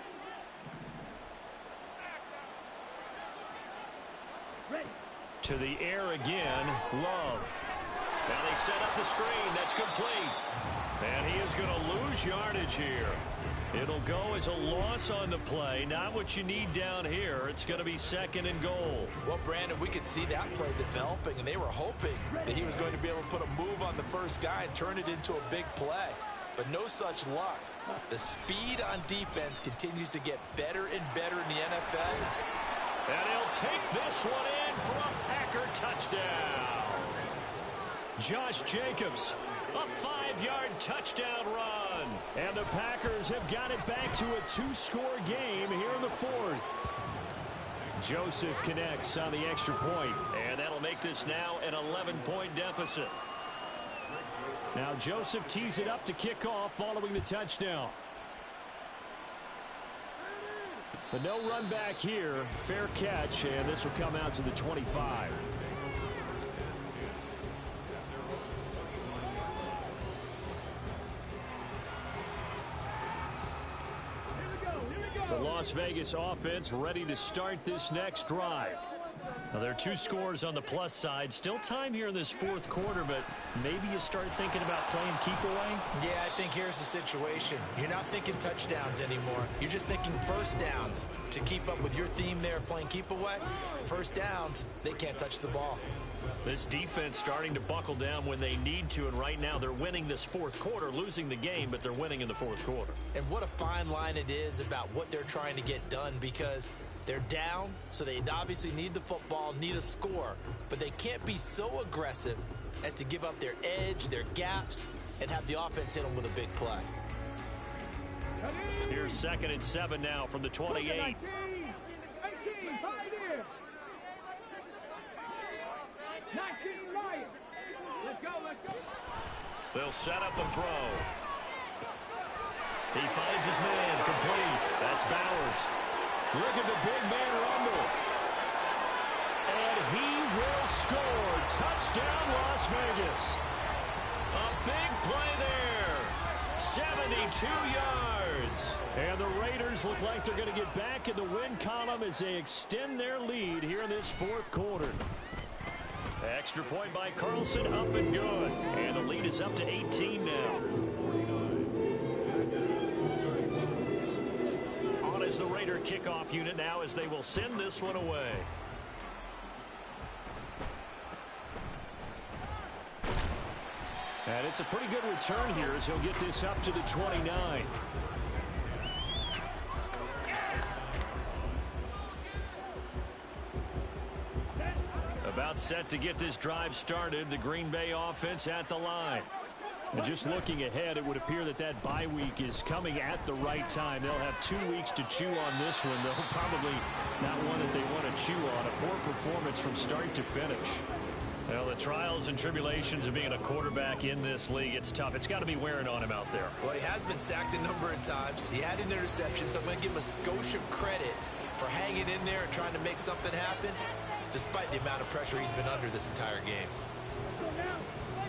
Speaker 8: Ready.
Speaker 6: To the air again, Love. Now they set up the screen. That's complete. And he is going to lose yardage here. It'll go as a loss on the play. Not what you need down here. It's going to be 2nd and goal.
Speaker 7: Well, Brandon, we could see that play developing, and they were hoping that he was going to be able to put a move on the first guy and turn it into a big play. But no such luck. The speed on defense continues to get better and better in the NFL.
Speaker 6: And he'll take this one in for a Packer touchdown. Josh Jacobs, a 5-yard touchdown run. And the Packers have got it back to a 2-score game here in the 4th. Joseph connects on the extra point, and that'll make this now an 11-point deficit. Now Joseph tees it up to kick off following the touchdown. But no run back here. Fair catch, and this will come out to the 25. The Las Vegas offense ready to start this next drive. Now, there are 2 scores on the plus side. Still time here in this 4th quarter, but maybe you start thinking about playing keep away?
Speaker 7: Yeah, I think here's the situation. You're not thinking touchdowns anymore. You're just thinking first downs. To keep up with your theme there, playing keep away, first downs, they can't touch the ball.
Speaker 6: This defense starting to buckle down when they need to, and right now they're winning this 4th quarter, losing the game, but they're winning in the 4th quarter.
Speaker 7: And what a fine line it is about what they're trying to get done, because they're down, so they obviously need the football, need a score, but they can't be so aggressive as to give up their edge, their gaps, and have the offense hit them with a big play.
Speaker 6: Here's 2nd and 7 now from the 28. They'll set up a throw. He finds his man, complete. That's Bowers. Look at the big man rumble. And he will score. Touchdown, Las Vegas. A big play there. 72 yards. And the Raiders look like they're going to get back in the win column as they extend their lead here in this 4th quarter. Extra point by Carlson, up and good. And the lead is up to 18 now. On is the Raider kickoff unit now as they will send this one away. And it's a pretty good return here as he'll get this up to the 29. About set to get this drive started. The Green Bay offense at the line. And just looking ahead, it would appear that that bye week is coming at the right time. They'll have 2 weeks to chew on this one, though probably not one that they want to chew on. A poor performance from start to finish. Well, the trials and tribulations of being a quarterback in this league, it's tough. It's got to be wearing on him out there.
Speaker 7: Well, he has been sacked a number of times. He had an interception, so I'm going to give him a skosh of credit for hanging in there and trying to make something happen, despite the amount of pressure he's been under this entire game.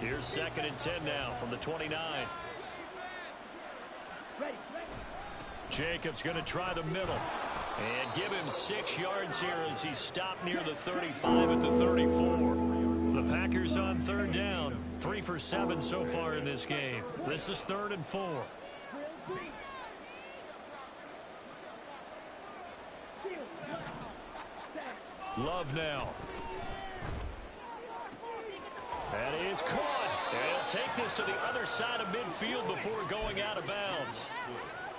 Speaker 6: Here's 2nd and 10 now from the 29. Jacobs going to try the middle. And give him 6 yards here as he's stopped near the 35 at the 34. The Packers on 3rd down. 3 for 7 so far in this game. This is 3rd and 4. Love now. That is caught. And he'll take this to the other side of midfield before going out of bounds.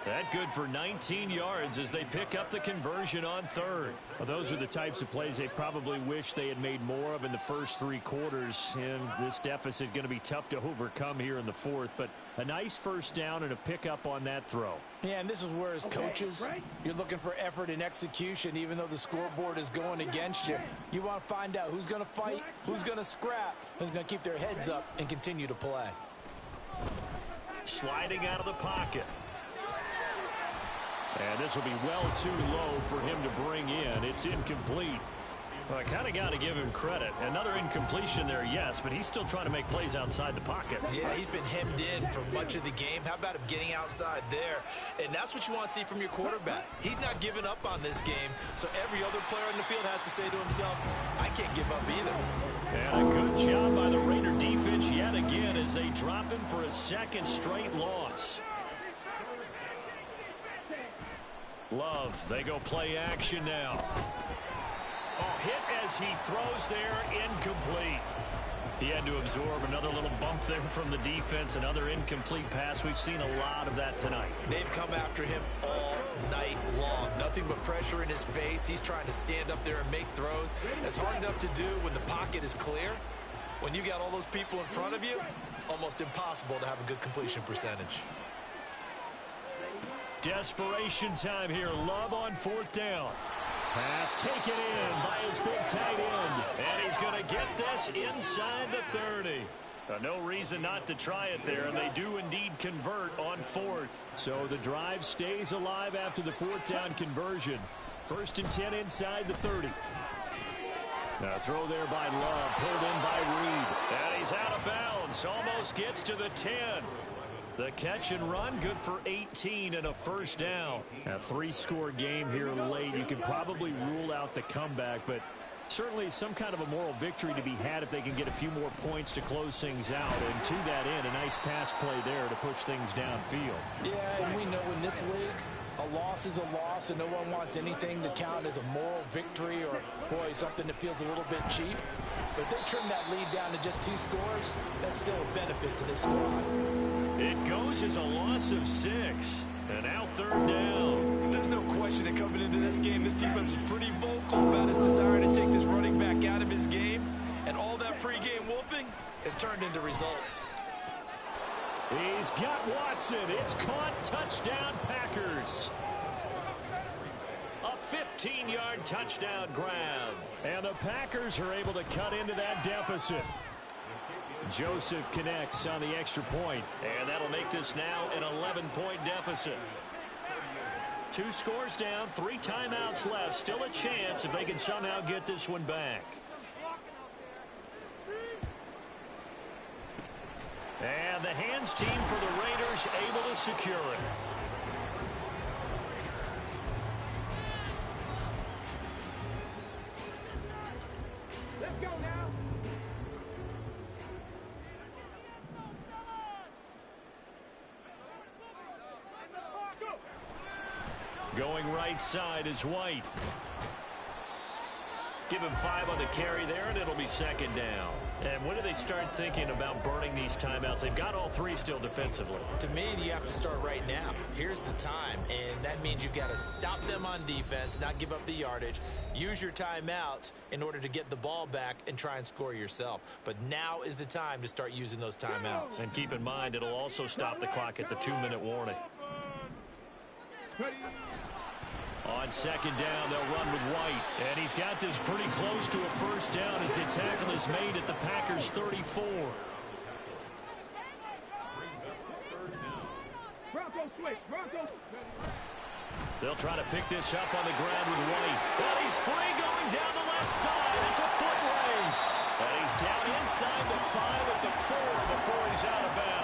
Speaker 6: That good for 19 yards as they pick up the conversion on third.
Speaker 10: Well, those are the types of plays they probably wish they had made more of in the first 3 quarters. And this deficit going to be tough to overcome here in the fourth. But a nice first down and a pickup on that throw.
Speaker 7: Yeah, and this is where as coaches, you're looking for effort and execution even though the scoreboard is going against you. You want to find out who's going to fight, who's going to scrap, who's going to keep their heads up and continue to play.
Speaker 6: Sliding out of the pocket.
Speaker 10: And this will be well too low for him to bring in. It's incomplete.
Speaker 6: Well, I kind of got to give him credit. Another incompletion there, yes, but he's still trying to make plays outside the pocket.
Speaker 7: Yeah, he's been hemmed in for much of the game. How about him getting outside there? And that's what you want to see from your quarterback. He's not giving up on this game, so every other player on the field has to say to himself, I can't give up either.
Speaker 6: And a good job by the Raider defense yet again as they drop him for a second straight loss. Love, they go play action now. Oh, hit as he throws there, incomplete. He had to absorb another little bump there from the defense, another incomplete pass. We've seen a lot of that tonight.
Speaker 7: They've come after him all night long. Nothing but pressure in his face. He's trying to stand up there and make throws. It's hard enough to do when the pocket is clear. When you got all those people in front of you, almost impossible to have a good completion percentage.
Speaker 6: Desperation time here. Love on fourth down. Pass taken in by his big tight end. And he's going to get this inside the 30. No reason not to try it there, and they do indeed convert on fourth.
Speaker 10: So the drive stays alive after the fourth down conversion. 1st and 10 inside the 30. A throw there by Love, pulled in by Reed.
Speaker 6: And he's out of bounds. Almost gets to the 10. The catch and run, good for 18 and a first down.
Speaker 10: A 3-score game here late. You could probably rule out the comeback, but certainly some kind of a moral victory to be had if they can get a few more points to close things out. And to that end, a nice pass play there to push things downfield.
Speaker 7: Yeah, and we know in this league, a loss is a loss, and no one wants anything to count as a moral victory or, boy, something that feels a little bit cheap. But if they trim that lead down to just 2 scores, that's still a benefit to this squad.
Speaker 6: It goes as a loss of 6. And now 3rd down.
Speaker 7: There's no question that coming into this game, this defense was pretty vocal about his desire to take this running back out of his game. And all that pregame wolfing has turned into results.
Speaker 6: He's got Watson. It's caught. Touchdown, Packers. A 15-yard touchdown grab.
Speaker 10: And the Packers are able to cut into that deficit. Joseph connects on the extra point.
Speaker 6: And that'll make this now an 11-point deficit. 2 scores down, 3 timeouts left. Still a chance if they can somehow get this one back. And the hands team for the Raiders able to secure it.
Speaker 8: Let's go now.
Speaker 6: Going right side is White. Give him 5 on the carry there, and it'll be 2nd down. And when do they start thinking about burning these timeouts? They've got all 3 still defensively.
Speaker 7: To me, you have to start right now. Here's the time, and that means you've got to stop them on defense, not give up the yardage, use your timeouts in order to get the ball back and try and score yourself. But now is the time to start using those timeouts.
Speaker 6: And keep in mind, it'll also stop the clock at the 2-minute warning. On 2nd down, they'll run with White. And he's got this pretty close to a first down as the tackle is made at the Packers' 34. They'll try to pick this up on the ground with White. But he's free going down the left side. It's a foot race. And he's down inside the 5 at the 4 before he's out of bounds.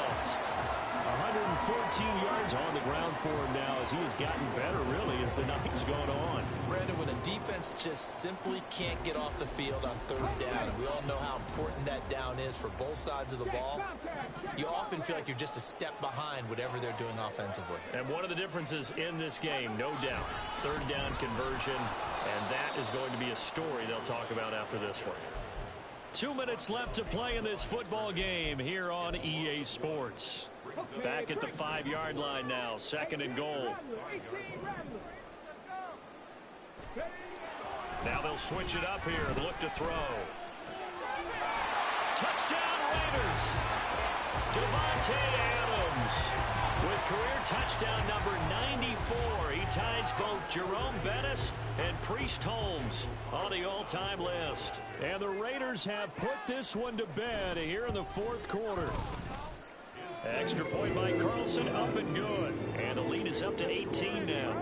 Speaker 10: 114 yards on the ground for him now as he has gotten better, really, as the night's gone on.
Speaker 7: Brandon, when a defense just simply can't get off the field on 3rd down, and we all know how important that down is for both sides of the ball, you often feel like you're just a step behind whatever they're doing offensively.
Speaker 6: And one of the differences in this game, no doubt, 3rd down conversion
Speaker 9: And that is going to be a story they'll talk about after this one.
Speaker 6: 2 minutes left to play in this football game here on EA Sports. Back at the 5-yard line now, 2nd and goal.
Speaker 9: Now they'll switch it up here and look to throw.
Speaker 6: Touchdown Raiders! Davante Adams with career touchdown number 94. He ties both Jerome Bettis and Priest Holmes on the all-time list. And the Raiders have put this one to bed here in the 4th quarter. Extra point by Carlson, up and good. And the lead is up to 18 now.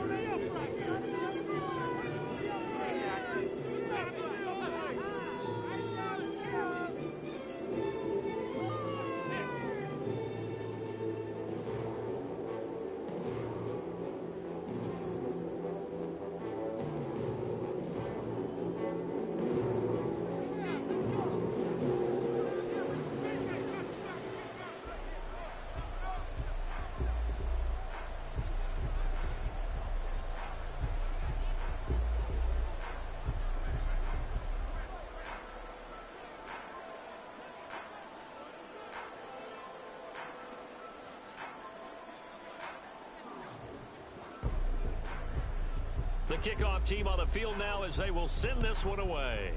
Speaker 6: The kickoff team on the field now as they will send this one away.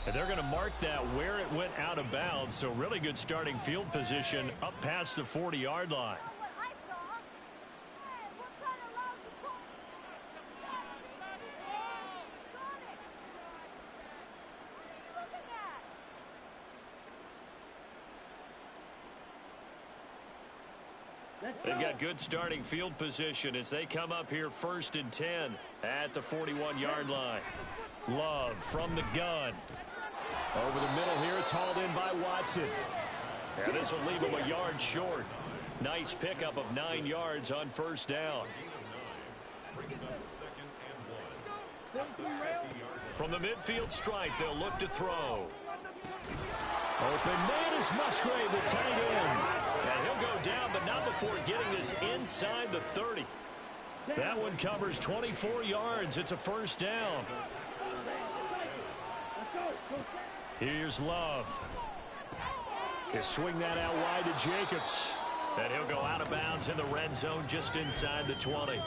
Speaker 6: And they're going to mark that where it went out of bounds. So really good starting field position up past the 40-yard line. They've got good starting field position as they come up here 1st and 10 at the 41-yard line. Love from the gun. Over the middle here, it's hauled in by Watson. And this will leave him a yard short. Nice pickup of 9 yards on 1st down. From the midfield stripe, they'll look to throw. Open man is Musgrave, the tight end. And he'll go down, but not before getting this inside the 30. That one covers 24 yards. It's a 1st down. Here's Love. He'll swing that out wide to Jacobs. And he'll go out of bounds in the red zone just inside the 20.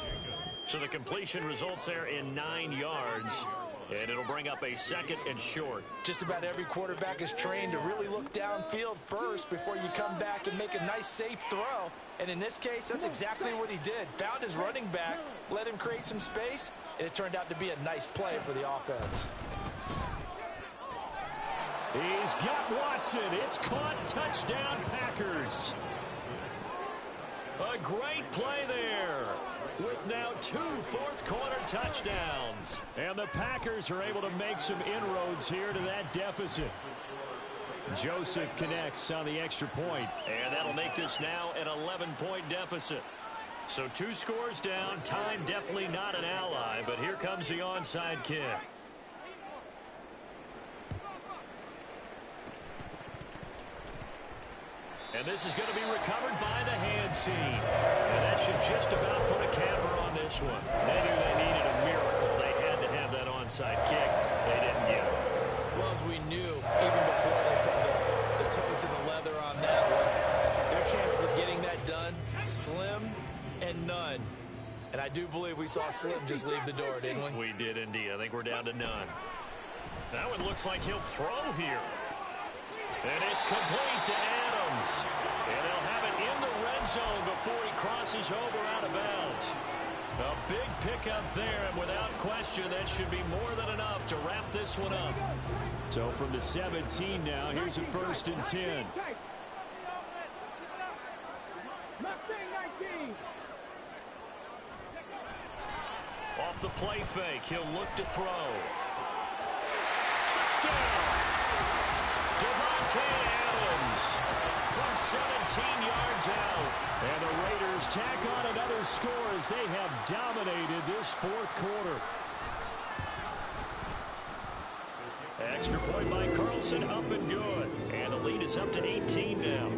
Speaker 6: So the completion results there in 9 yards. And it'll bring up a 2nd and short.
Speaker 7: Just about every quarterback is trained to really look downfield first before you come back and make a nice, safe throw. And in this case, that's exactly what he did. Found his running back, let him create some space, and it turned out to be a nice play for the offense.
Speaker 6: He's got Watson. It's caught. Touchdown, Packers. A great play there, with now 2 fourth-quarter touchdowns. And the Packers are able to make some inroads here to that deficit. Joseph connects on the extra point. And that'll make this now an 11-point deficit. So 2 scores down. Time definitely not an ally, but here comes the onside kick. And this is going to be recovered by the hands team. And that should just about put a camper on this one. They knew they needed a miracle. They had to have that onside kick. They didn't get it.
Speaker 7: Well, as we knew, even before they put the toe to the leather on that one, their chances of getting that done, slim and none. And I do believe we saw Slim just leave the door, didn't we?
Speaker 6: We did indeed. I think we're down to none. That one looks like he'll throw here. And it's complete to Adams. And they'll have it in the red zone before he crosses over out of bounds. A big pickup there, and without question, that should be more than enough to wrap this one up. So from the 17 now, here's a 1st and 10. Off the play fake, he'll look to throw. Touchdown! Davante Adams from 17 yards out. And the Raiders tack on another score as they have dominated this 4th quarter. Extra point by Carlson, up and good. And the lead is up to 18 now.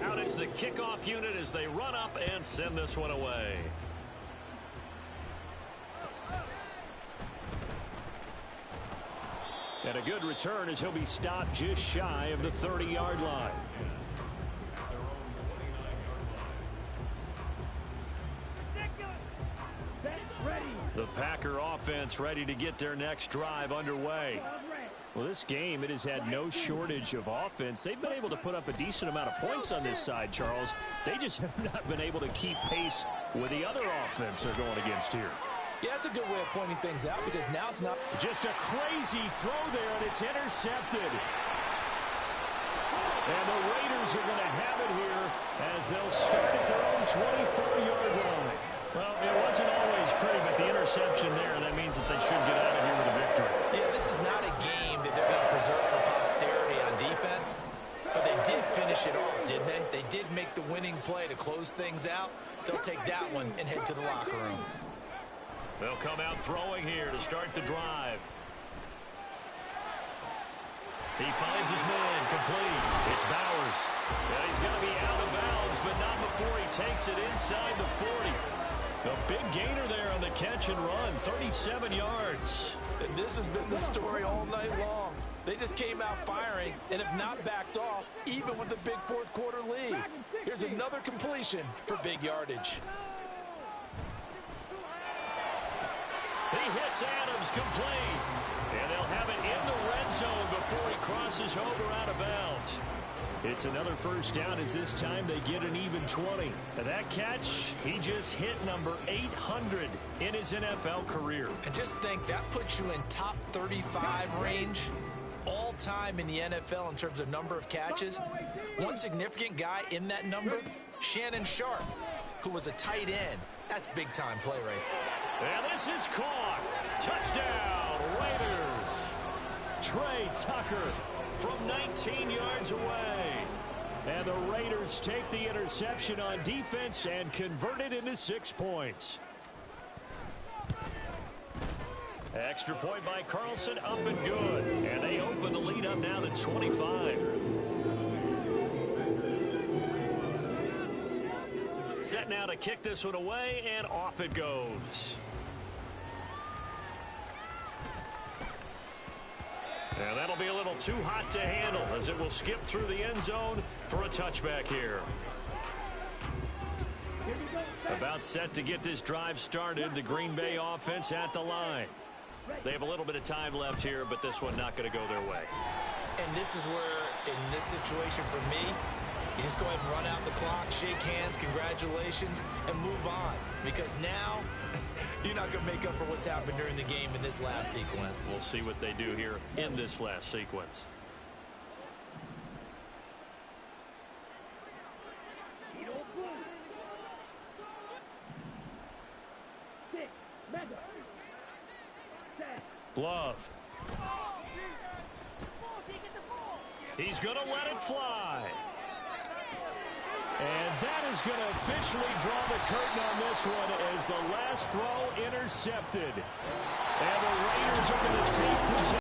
Speaker 6: Out is the kickoff unit as they run up and send this one away. And a good return as he'll be stopped just shy of the 30-yard line. The Packer offense ready to get their next drive underway. Well, this game, it has had no shortage of offense. They've been able to put up a decent amount of points on this side, Charles. They just have not been able to keep pace with the other offense they're going against here.
Speaker 7: Yeah, that's a good way of pointing things out because now it's not
Speaker 6: just a crazy throw there, and it's intercepted. And the Raiders are going to have it here as they'll start at their own 24-yard line. Well, it wasn't always pretty, but the interception there, that means that they should get out of here with a victory.
Speaker 7: Yeah, this is not a game that they're going to preserve for posterity on defense, but they did finish it off, didn't they? They did make the winning play to close things out. They'll take that one and head to the locker room.
Speaker 6: They'll come out throwing here to start the drive. He finds his man, complete. It's Bowers. And he's going to be out of bounds, but not before he takes it inside the 40. A big gainer there on the catch and run, 37 yards.
Speaker 7: And this has been the story all night long. They just came out firing and have not backed off, even with the big fourth-quarter lead. Here's another completion for big yardage.
Speaker 6: He hits Adams, complete. And they'll have it in the red zone before he crosses over out of bounds. It's another first down as this time they get an even 20. And that catch, he just hit number 800 in his NFL career.
Speaker 7: And just think, that puts you in top 35 range all time in the NFL in terms of number of catches. One significant guy in that number, Shannon Sharp, who was a tight end. That's big-time play right there.
Speaker 6: And this is caught. Touchdown, Raiders. Trey Tucker from 19 yards away. And the Raiders take the interception on defense and convert it into 6 points. Extra point by Carlson, up and good. And they open the lead up now to 25. Set now to kick this one away, and off it goes. And that'll be a little too hot to handle as it will skip through the end zone for a touchback here. About set to get this drive started, the Green Bay offense at the line. They have a little bit of time left here, but this one not going to go their way.
Speaker 7: And this is where, in this situation for me, you just go ahead and run out the clock, shake hands, congratulations, and move on. Because now, you're not going to make up for what's happened during the game in this last sequence.
Speaker 6: We'll see what they do here in this last sequence. Love. He's going to let it fly. And that is going to officially draw the curtain on this one as the last throw intercepted. And the Raiders are going to take this.